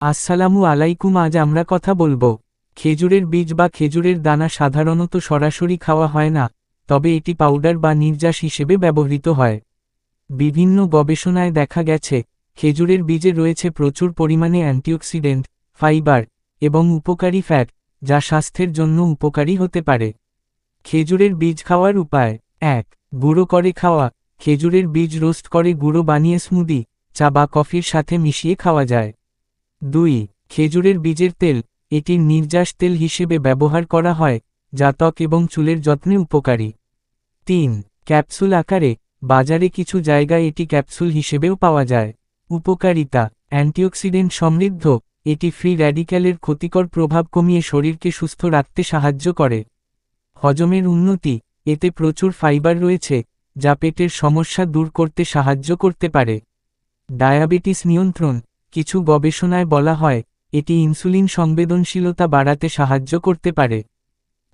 আসসালামু আলাইকুম। আজ আমরা কথা বলবো খেজুরের বীজ বা খেজুরের দানা। সাধারণত সরাসরি খাওয়া হয় না, তবে এটি পাউডার বা নির্যাস হিসেবে ব্যবহৃত হয়। বিভিন্ন গবেষণায় দেখা গেছে খেজুরের বীজে রয়েছে প্রচুর পরিমাণে অ্যান্টিঅক্সিডেন্ট, ফাইবার এবং উপকারী ফ্যাট, যা স্বাস্থ্যের জন্য উপকারী হতে পারে। খেজুরের বীজ খাওয়ার উপায়: ১. গুঁড়ো করে খাওয়া। খেজুরের বীজ রোস্ট করে গুঁড়ো বানিয়ে স্মুদি, চা বা কফির সাথে মিশিয়ে খাওয়া যায়। ২. খেজুরের বীজের তেল। এটির নির্যাস তেল হিসেবে ব্যবহার করা হয়, যা ত্বক এবং চুলের যত্নে উপকারী। ৩. ক্যাপসুল আকারে। বাজারে কিছু জায়গায় এটি ক্যাপসুল হিসেবেও পাওয়া যায়। উপকারিতা: অ্যান্টিঅক্সিডেন্ট সমৃদ্ধ, এটি ফ্রি র্যাডিক্যালের ক্ষতিকর প্রভাব কমিয়ে শরীরকে সুস্থ রাখতে সাহায্য করে। হজমের উন্নতি: এতে প্রচুর ফাইবার রয়েছে, যা পেটের সমস্যা দূর করতে সাহায্য করতে পারে। ডায়াবেটিস নিয়ন্ত্রণ: কিছু গবেষণায় বলা হয় এটি ইনসুলিন সংবেদনশীলতা বাড়াতে সাহায্য করতে পারে।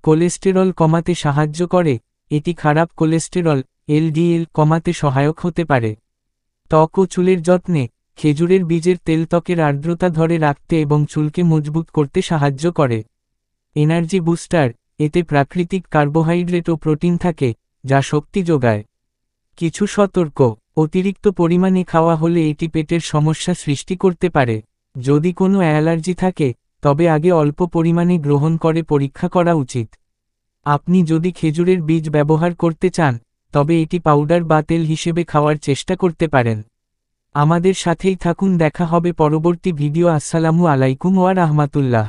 কোলেস্টেরল কমাতে সাহায্য করে। এটি খারাপ কোলেস্টেরল এলডিএল কমাতে সহায়ক হতে পারে। ত্বক ও চুলের যত্নে: খেজুরের বীজের তেল ত্বকের আর্দ্রতা ধরে রাখতে এবং চুলকে মজবুত করতে সাহায্য করে। এনার্জি বুস্টার: এতে প্রাকৃতিক কার্বোহাইড্রেট ও প্রোটিন থাকে, যা শক্তি যোগায়। কিছু সতর্ক: অতিরিক্ত পরিমাণে খাওয়া হলে এটি পেটের সমস্যা সৃষ্টি করতে পারে। যদি কোনো অ্যালার্জি থাকে, তবে আগে অল্প পরিমাণে গ্রহণ করে পরীক্ষা করা উচিত। আপনি যদি খেজুরের বীজ ব্যবহার করতে চান, তবে এটি পাউডার বা তেল হিসেবে খাওয়ার চেষ্টা করতে পারেন। আমাদের সাথেই থাকুন। দেখা হবে পরবর্তী ভিডিও। আসসালামু আলাইকুম ওয়া রাহমাতুল্লাহ।